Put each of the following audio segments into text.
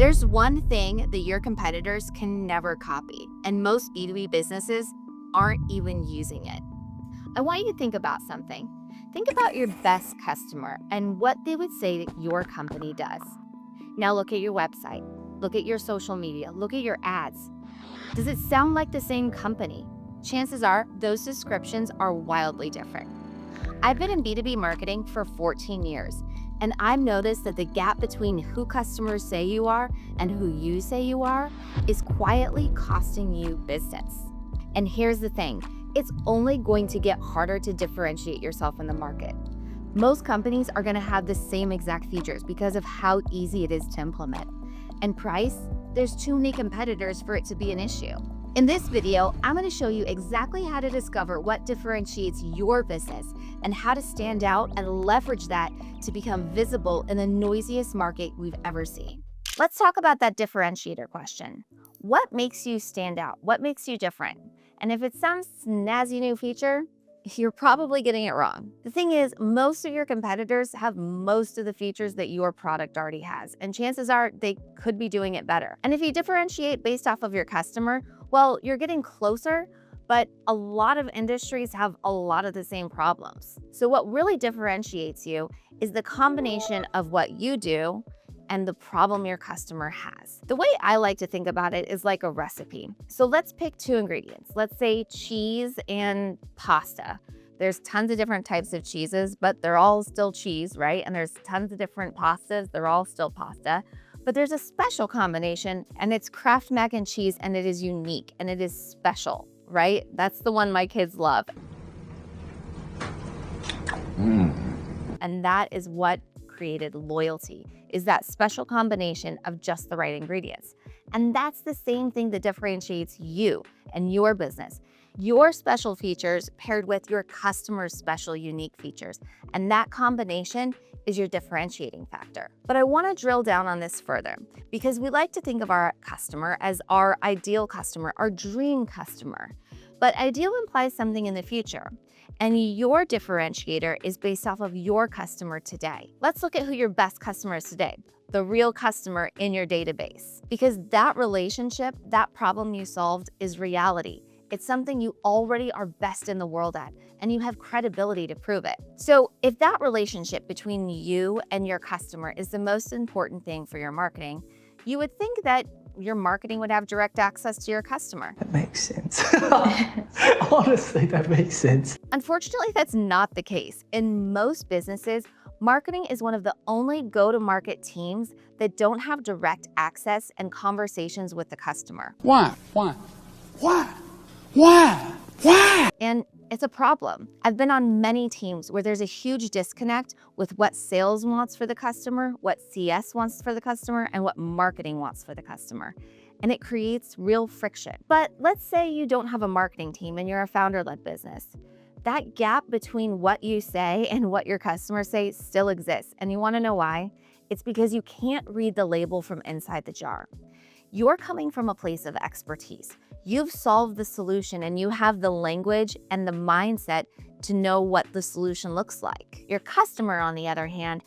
There's one thing that your competitors can never copy, and most B2B businesses aren't even using it. I want you to think about something. Think about your best customer and what they would say that your company does. Now look at your website, look at your social media, look at your ads. Does it sound like the same company? Chances are those descriptions are wildly different. I've been in B2B marketing for 14 years, and I've noticed that the gap between who customers say you are and who you say you are is quietly costing you business. And here's the thing, it's only going to get harder to differentiate yourself in the market. Most companies are going to have the same exact features because of how easy it is to implement. And price, there's too many competitors for it to be an issue. In this video, I'm going to show you exactly how to discover what differentiates your business and how to stand out and leverage that to become visible in the noisiest market we've ever seen. Let's talk about that differentiator question. What makes you stand out? What makes you different? And if it sounds snazzy new feature, you're probably getting it wrong. The thing is, most of your competitors have most of the features that your product already has, and chances are they could be doing it better. And if you differentiate based off of your customer, well, you're getting closer, but a lot of industries have a lot of the same problems. So what really differentiates you is the combination of what you do and the problem your customer has. The way I like to think about it is like a recipe. So let's pick two ingredients. Let's say cheese and pasta. There's tons of different types of cheeses, but they're all still cheese, right? And there's tons of different pastas, they're all still pasta. But there's a special combination, and it's Kraft mac and cheese, and it is unique and it is special, right? That's the one my kids love. And that is what created loyalty, is that special combination of just the right ingredients. And that's the same thing that differentiates you and your business. Your special features paired with your customer's special unique features. And that combination is your differentiating factor. But I want to drill down on this further because we like to think of our customer as our ideal customer, our dream customer. But ideal implies something in the future. And your differentiator is based off of your customer today. Let's look at who your best customer is today, the real customer in your database. Because that relationship, that problem you solved is reality. It's something you already are best in the world at, and you have credibility to prove it. So if that relationship between you and your customer is the most important thing for your marketing, you would think that your marketing would have direct access to your customer. That makes sense. Honestly, that makes sense. Unfortunately, that's not the case. In most businesses, marketing is one of the only go-to-market teams that don't have direct access and conversations with the customer. Why? And it's a problem. I've been on many teams where there's a huge disconnect with what sales wants for the customer, what CS wants for the customer, and what marketing wants for the customer. And it creates real friction. But let's say you don't have a marketing team and you're a founder-led business. That gap between what you say and what your customers say still exists. And you want to know why? It's because you can't read the label from inside the jar. You're coming from a place of expertise. You've solved the solution and you have the language and the mindset to know what the solution looks like. Your customer, on the other hand,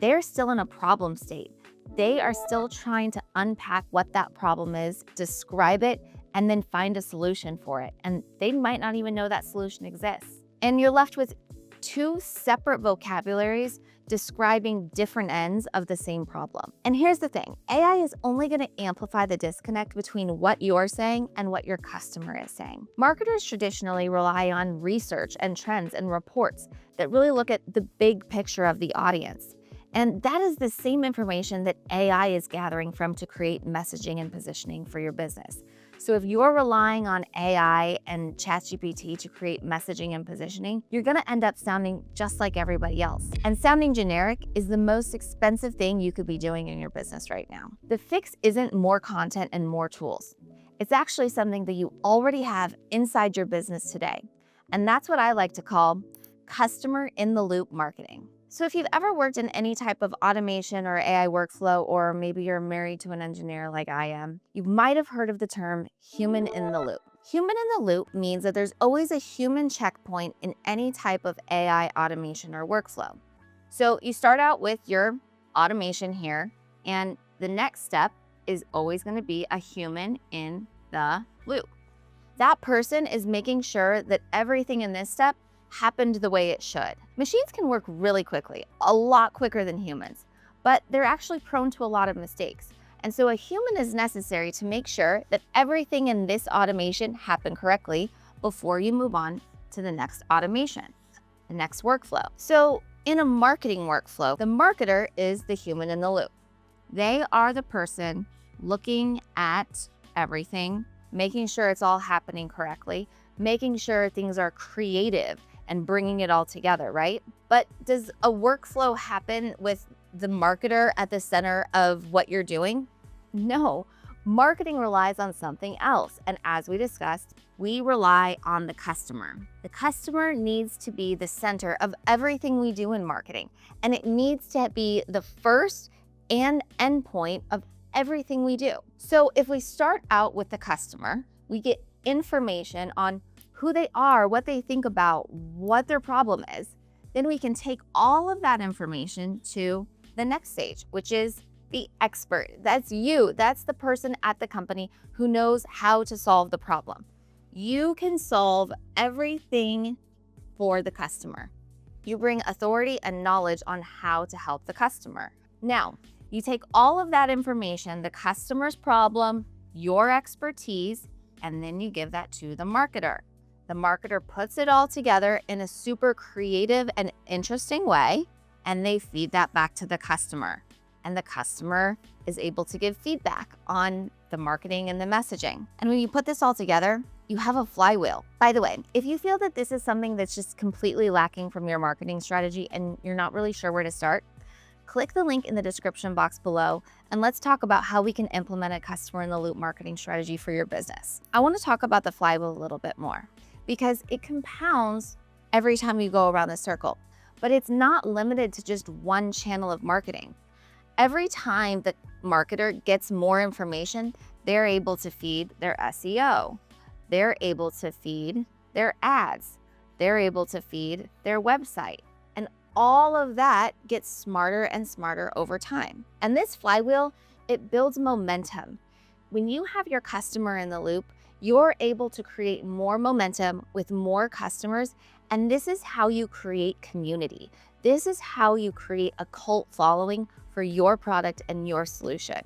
they're still in a problem state. They are still trying to unpack what that problem is, describe it, and then find a solution for it. And they might not even know that solution exists. And you're left with two separate vocabularies describing different ends of the same problem. And here's the thing, AI is only going to amplify the disconnect between what you're saying and what your customer is saying. Marketers traditionally rely on research and trends and reports that really look at the big picture of the audience. And that is the same information that AI is gathering from to create messaging and positioning for your business. So if you're relying on AI and ChatGPT to create messaging and positioning, you're gonna end up sounding just like everybody else. And sounding generic is the most expensive thing you could be doing in your business right now. The fix isn't more content and more tools. It's actually something that you already have inside your business today. And that's what I like to call customer in the loop marketing. So if you've ever worked in any type of automation or AI workflow, or maybe you're married to an engineer like I am, you might have heard of the term human in the loop. Human in the loop means that there's always a human checkpoint in any type of AI automation or workflow. So you start out with your automation here, and the next step is always going to be a human in the loop. That person is making sure that everything in this step happened the way it should. Machines can work really quickly, a lot quicker than humans, but they're actually prone to a lot of mistakes. And so a human is necessary to make sure that everything in this automation happened correctly before you move on to the next automation, the next workflow. So in a marketing workflow, the marketer is the human in the loop. They are the person looking at everything, making sure it's all happening correctly, making sure things are creative and bringing it all together, right? But does a workflow happen with the marketer at the center of what you're doing? No, marketing relies on something else. And as we discussed, we rely on the customer. The customer needs to be the center of everything we do in marketing. And it needs to be the first and end point of everything we do. So if we start out with the customer, we get information on who they are, what they think about, what their problem is. Then we can take all of that information to the next stage, which is the expert. That's you. That's the person at the company who knows how to solve the problem. You can solve everything for the customer. You bring authority and knowledge on how to help the customer. Now, you take all of that information, the customer's problem, your expertise, and then you give that to the marketer. The marketer puts it all together in a super creative and interesting way, and they feed that back to the customer. And the customer is able to give feedback on the marketing and the messaging. And when you put this all together, you have a flywheel. By the way, if you feel that this is something that's just completely lacking from your marketing strategy and you're not really sure where to start, click the link in the description box below and let's talk about how we can implement a customer in the loop marketing strategy for your business. I want to talk about the flywheel a little bit more because it compounds every time you go around the circle, but it's not limited to just one channel of marketing. Every time the marketer gets more information, they're able to feed their SEO. They're able to feed their ads. They're able to feed their website. And all of that gets smarter and smarter over time. And this flywheel, it builds momentum. When you have your customer in the loop, you're able to create more momentum with more customers. And this is how you create community. This is how you create a cult following for your product and your solution.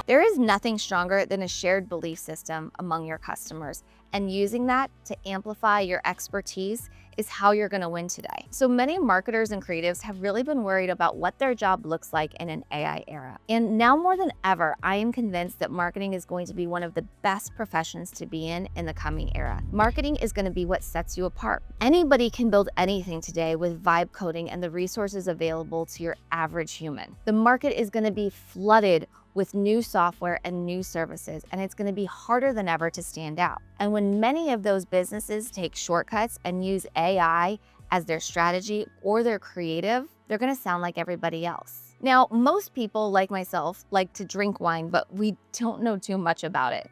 There is nothing stronger than a shared belief system among your customers, and using that to amplify your expertise is how you're going to win today. So many marketers and creatives have really been worried about what their job looks like in an AI era. And now more than ever, I am convinced that marketing is going to be one of the best professions to be in the coming era. Marketing is going to be what sets you apart. Anybody can build anything today with vibe coding and the resources available to your average human. The market is going to be flooded with new software and new services, and it's going to be harder than ever to stand out. And when many of those businesses take shortcuts and use AI as their strategy or their creative, they're going to sound like everybody else. Now, most people, like myself, like to drink wine, but we don't know too much about it.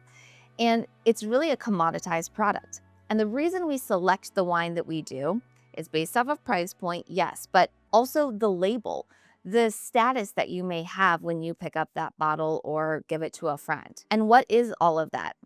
And it's really a commoditized product. And the reason we select the wine that we do is based off of price point, yes, but also the label, the status that you may have when you pick up that bottle or give it to a friend. And what is all of that?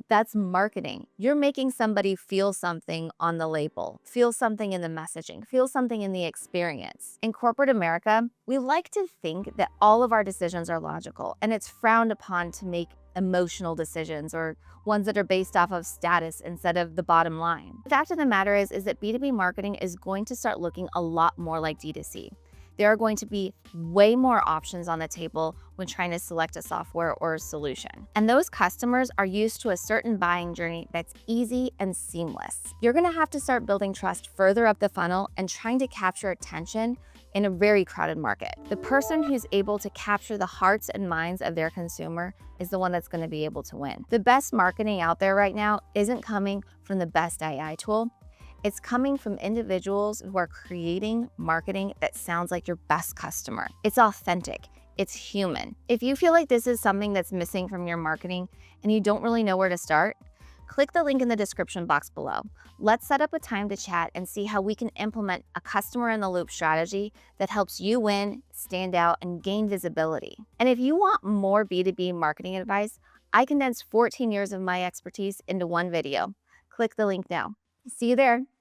That's marketing. You're making somebody feel something on the label, feel something in the messaging, feel something in the experience. In corporate America, we like to think that all of our decisions are logical, and it's frowned upon to make emotional decisions or ones that are based off of status instead of the bottom line. The fact of the matter is that B2B marketing is going to start looking a lot more like D2C. There are going to be way more options on the table when trying to select a software or a solution. And those customers are used to a certain buying journey that's easy and seamless. You're gonna have to start building trust further up the funnel and trying to capture attention in a very crowded market. The person who's able to capture the hearts and minds of their consumer is the one that's gonna be able to win. The best marketing out there right now isn't coming from the best AI tool. It's coming from individuals who are creating marketing that sounds like your best customer. It's authentic, it's human. If you feel like this is something that's missing from your marketing and you don't really know where to start, Click the link in the description box below. Let's set up a time to chat and see how we can implement a customer in the loop strategy that helps you win, stand out, and gain visibility. And if you want more B2B marketing advice, I condensed 14 years of my expertise into one video. Click the link now. See you there.